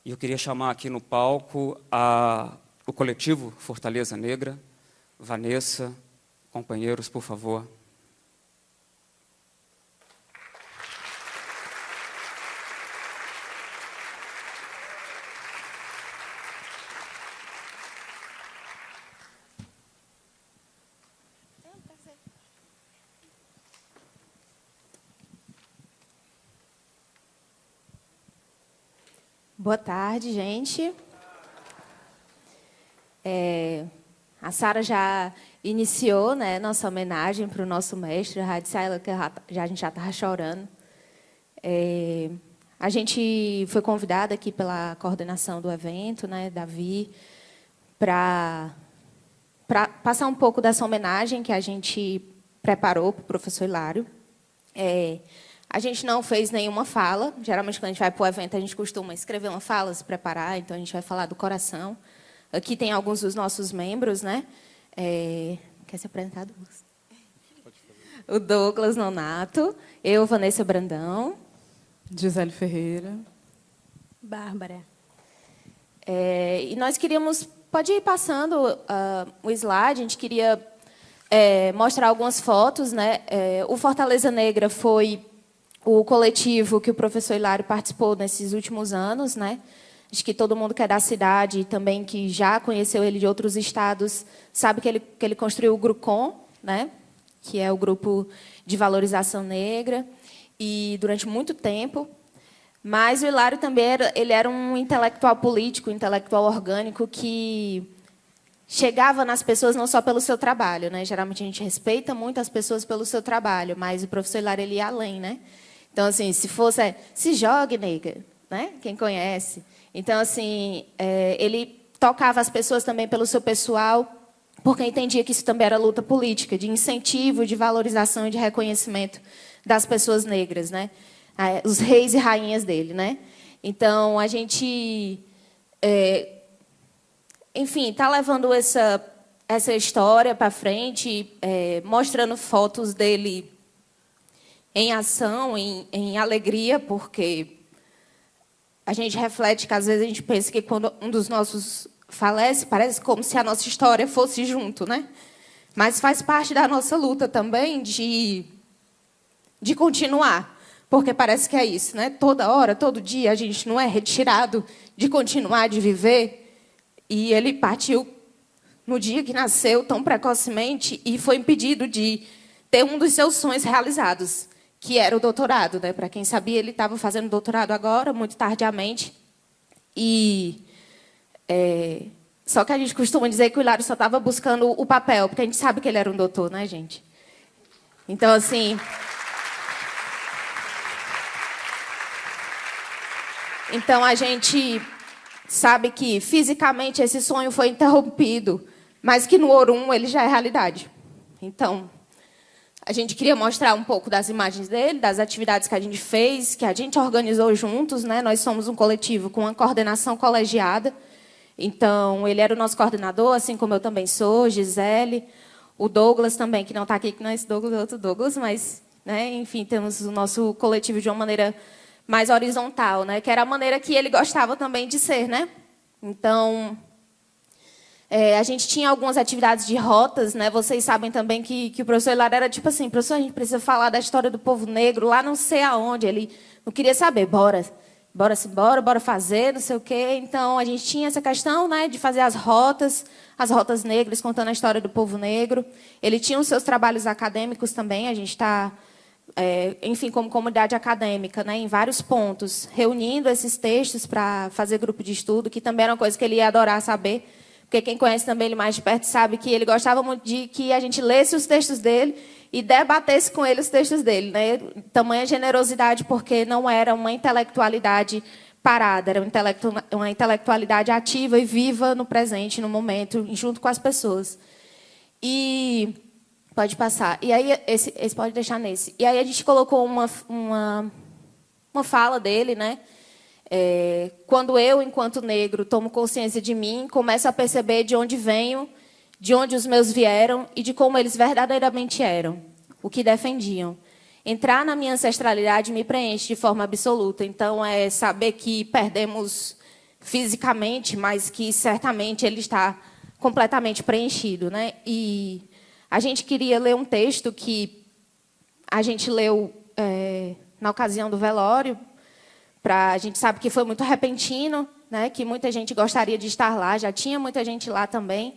E eu queria chamar aqui no palco o coletivo Fortaleza Negra. Vanessa, companheiros, por favor. Boa tarde, gente. A Sara já iniciou, né, nossa homenagem para o nosso mestre, a Radissaila, que a gente já estava chorando. A gente foi convidada aqui pela coordenação do evento, né, Davi, para passar um pouco dessa homenagem que a gente preparou para o professor Hilário. A gente não fez nenhuma fala. Geralmente, quando a gente vai para o evento, a gente costuma escrever uma fala, se preparar. Então, a gente vai falar do coração. Aqui tem alguns dos nossos membros, né? Quer se apresentar, Douglas? O Douglas Nonato, eu, Vanessa Brandão. Gisele Ferreira. Bárbara. E nós queríamos... Pode ir passando o slide. A gente queria mostrar algumas fotos, né? O Fortaleza Negra foi o coletivo que o professor Hilário participou nesses últimos anos, né? Acho que todo mundo que é da cidade e também que já conheceu ele de outros estados sabe que ele construiu o GRUCON, né? Que é o Grupo de Valorização Negra, e durante muito tempo. Mas o Hilário também ele era um intelectual político, um intelectual orgânico que chegava nas pessoas não só pelo seu trabalho, né? Geralmente a gente respeita muito as pessoas pelo seu trabalho, mas o professor Hilário ele ia além, né? Então, assim, se fosse... se jogue, nega, né? Quem conhece. Então, assim, ele tocava as pessoas também pelo seu pessoal, porque entendia que isso também era luta política, de incentivo, de valorização e de reconhecimento das pessoas negras, né? Os reis e rainhas dele, né? Então, a gente... enfim, está levando essa história para frente, mostrando fotos dele em ação, em alegria, porque a gente reflete que, às vezes, a gente pensa que, quando um dos nossos falece, parece como se a nossa história fosse junto, né? Mas faz parte da nossa luta também de continuar, porque parece que é isso, né? Toda hora, todo dia, a gente não é retirado de continuar, de viver. E ele partiu no dia que nasceu, tão precocemente, e foi impedido de ter um dos seus sonhos realizados, que era o doutorado, né? Para quem sabia, ele estava fazendo doutorado agora, muito tardiamente. Só que a gente costuma dizer que o Hilário só estava buscando o papel, porque a gente sabe que ele era um doutor, né, gente? Então, assim... Então, a gente sabe que, fisicamente, esse sonho foi interrompido, mas que no Orum ele já é realidade. Então, a gente queria mostrar um pouco das imagens dele, das atividades que a gente fez, que a gente organizou juntos, né? Nós somos um coletivo com uma coordenação colegiada. Então, ele era o nosso coordenador, assim como eu também sou, Gisele. O Douglas também, que não está aqui, que não é esse Douglas, é outro Douglas, mas, né, enfim, temos o nosso coletivo de uma maneira mais horizontal, né? Que era a maneira que ele gostava também de ser, né? Então, a gente tinha algumas atividades de rotas, né? Vocês sabem também que o professor Hilário era tipo assim, professor, a gente precisa falar da história do povo negro, lá não sei aonde. Ele não queria saber, bora fazer, não sei o quê. Então, a gente tinha essa questão, né, de fazer as rotas negras, contando a história do povo negro. Ele tinha os seus trabalhos acadêmicos também, a gente está... enfim, como comunidade acadêmica, né, em vários pontos, reunindo esses textos para fazer grupo de estudo, que também era uma coisa que ele ia adorar saber, porque quem conhece também ele mais de perto sabe que ele gostava muito de que a gente lesse os textos dele e debatesse com ele os textos dele, né? Tamanha generosidade, porque não era uma intelectualidade parada, era uma intelectualidade ativa e viva no presente, no momento, junto com as pessoas. E... pode passar. E aí, esse pode deixar nesse. E aí a gente colocou uma fala dele, né? Quando eu, enquanto negro, tomo consciência de mim, começo a perceber de onde venho, de onde os meus vieram e de como eles verdadeiramente eram, o que defendiam. Entrar na minha ancestralidade me preenche de forma absoluta. Então, é saber que perdemos fisicamente, mas que certamente ele está completamente preenchido, né? E a gente queria ler um texto que a gente leu na ocasião do velório. A gente sabe que foi muito repentino, né? Que muita gente gostaria de estar lá, já tinha muita gente lá também,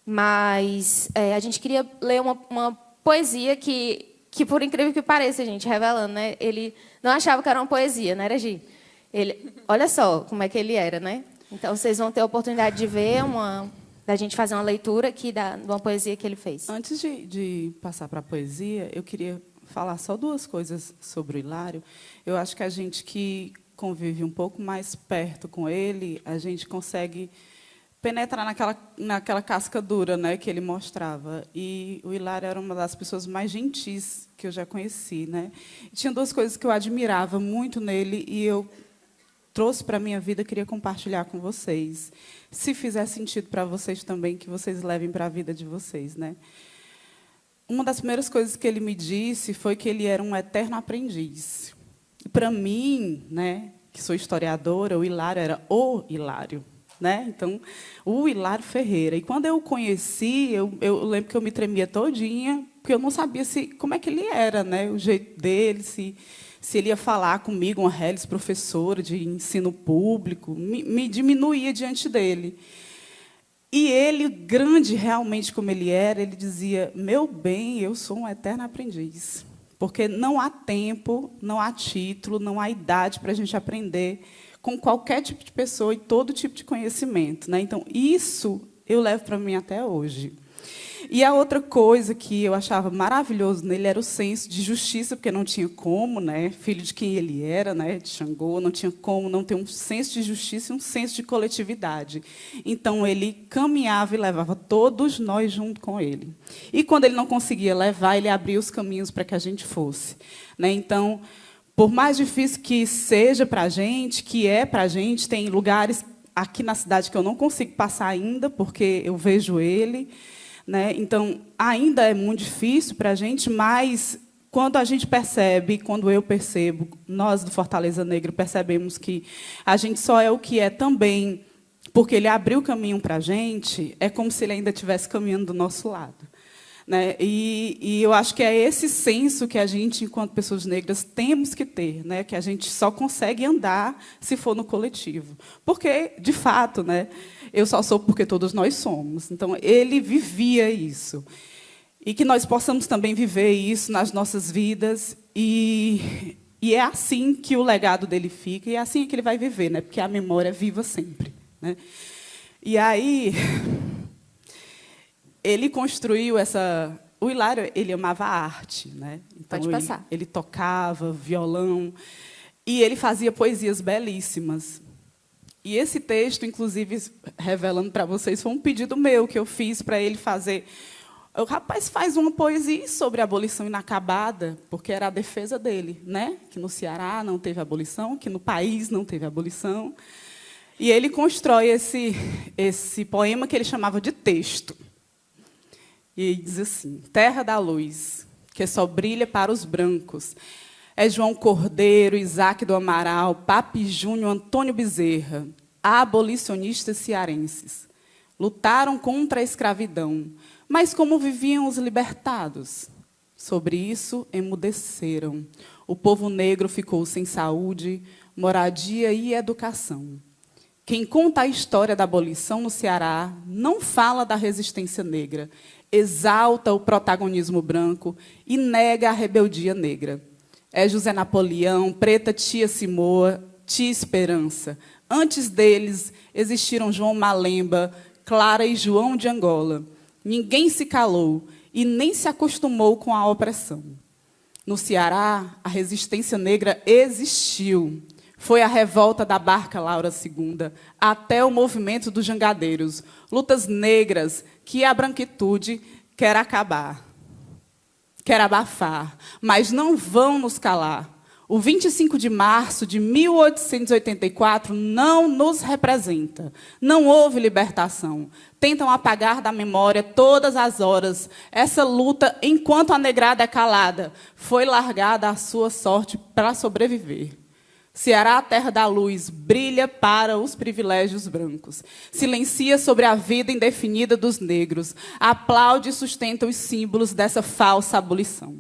mas a gente queria ler uma poesia que, por incrível que pareça, a gente revelando, né? Ele não achava que era uma poesia, né, Regi? Olha só como é que ele era, né? Então, vocês vão ter a oportunidade de ver da gente fazer uma leitura aqui de uma poesia que ele fez. Antes de passar para a poesia, eu queria falar só duas coisas sobre o Hilário. Eu acho que a gente que convive um pouco mais perto com ele, a gente consegue penetrar naquela casca dura, né, que ele mostrava. E o Hilário era uma das pessoas mais gentis que eu já conheci, né? Tinha duas coisas que eu admirava muito nele e eu trouxe para a minha vida, queria compartilhar com vocês. Se fizer sentido para vocês também, que vocês levem para a vida de vocês, né? Uma das primeiras coisas que ele me disse foi que ele era um eterno aprendiz. E, para mim, né, que sou historiadora, o Hilário era o Hilário. Né? Então, o Hilário Ferreira. E, quando eu o conheci, eu lembro que eu me tremia todinha, porque eu não sabia como é que ele era, né? O jeito dele, se ele ia falar comigo, uma Hélice, professora de ensino público, me diminuía diante dele. E ele, grande realmente como ele era, ele dizia, meu bem, eu sou um eterno aprendiz. Porque não há tempo, não há título, não há idade para a gente aprender com qualquer tipo de pessoa e todo tipo de conhecimento, né? Então, isso eu levo para mim até hoje. E a outra coisa que eu achava maravilhoso nele era o senso de justiça, porque não tinha como, né? Filho de quem ele era, né? De Xangô, não tinha como não ter um senso de justiça e um senso de coletividade. Então, ele caminhava e levava todos nós junto com ele. E, quando ele não conseguia levar, ele abria os caminhos para que a gente fosse, né? Então, por mais difícil que seja para a gente, que é para a gente, tem lugares aqui na cidade que eu não consigo passar ainda, porque eu vejo ele, né? Então, ainda é muito difícil para a gente, mas, quando a gente percebe, quando eu percebo, nós do Fortaleza Negra percebemos que a gente só é o que é também porque ele abriu o caminho para a gente, é como se ele ainda estivesse caminhando do nosso lado. Né? E eu acho que é esse senso que a gente, enquanto pessoas negras, temos que ter, né? Que a gente só consegue andar se for no coletivo. Porque, de fato, né, eu só sou porque todos nós somos. Então, ele vivia isso. E que nós possamos também viver isso nas nossas vidas. E é assim que o legado dele fica, e é assim que ele vai viver, né? Porque a memória é viva sempre. Né? E aí, ele construiu essa... O Hilário, ele amava a arte, né? Então, pode passar. Ele tocava violão e ele fazia poesias belíssimas. E esse texto, inclusive, revelando para vocês, foi um pedido meu que eu fiz para ele fazer. O rapaz faz uma poesia sobre a abolição inacabada, porque era a defesa dele, né? Que no Ceará não teve abolição, que no país não teve abolição. E ele constrói esse poema que ele chamava de texto. E ele diz assim: terra da luz, que só brilha para os brancos. É João Cordeiro, Isaac do Amaral, Papi Júnior, Antônio Bezerra, abolicionistas cearenses. Lutaram contra a escravidão, mas como viviam os libertados? Sobre isso, emudeceram. O povo negro ficou sem saúde, moradia e educação. Quem conta a história da abolição no Ceará não fala da resistência negra, exalta o protagonismo branco e nega a rebeldia negra. É José Napoleão, Preta Tia Simoa, Tia Esperança. Antes deles existiram João Malemba, Clara e João de Angola. Ninguém se calou e nem se acostumou com a opressão. No Ceará, a resistência negra existiu. Foi a revolta da Barca Laura II, até o movimento dos jangadeiros. Lutas negras que a branquitude quer acabar, quer abafar, mas não vão nos calar. O 25 de março de 1884 não nos representa. Não houve libertação. Tentam apagar da memória todas as horas. Essa luta, enquanto a negrada é calada, foi largada à sua sorte para sobreviver. Ceará, a terra da luz, brilha para os privilégios brancos. Silencia sobre a vida indefinida dos negros. Aplaude e sustenta os símbolos dessa falsa abolição.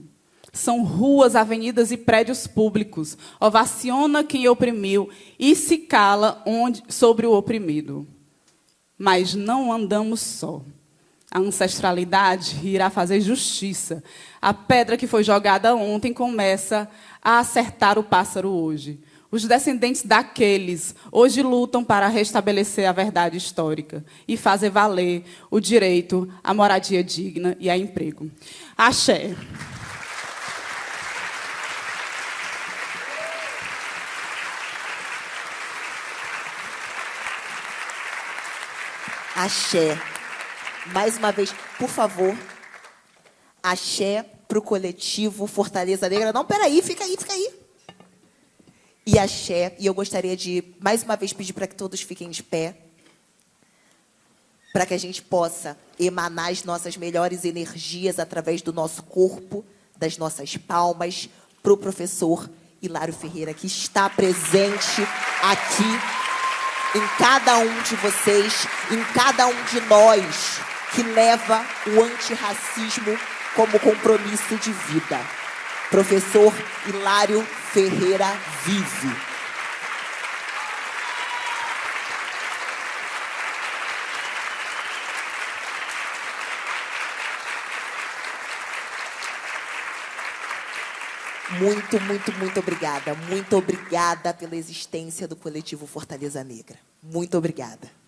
São ruas, avenidas e prédios públicos. Ovaciona quem oprimiu e se cala sobre o oprimido. Mas não andamos só. A ancestralidade irá fazer justiça. A pedra que foi jogada ontem começa a acertar o pássaro hoje. Os descendentes daqueles hoje lutam para restabelecer a verdade histórica e fazer valer o direito à moradia digna e a emprego. Axé. Axé. Mais uma vez, por favor. Axé para o coletivo Fortaleza Negra. Não, peraí, fica aí, fica aí. E axé. E eu gostaria de, mais uma vez, pedir para que todos fiquem de pé, para que a gente possa emanar as nossas melhores energias através do nosso corpo, das nossas palmas, para o professor Hilário Ferreira, que está presente aqui em cada um de vocês, em cada um de nós, que leva o antirracismo como compromisso de vida. Professor Hilário Ferreira vive. Muito, muito, muito obrigada. Muito obrigada pela existência do coletivo Fortaleza Negra. Muito obrigada.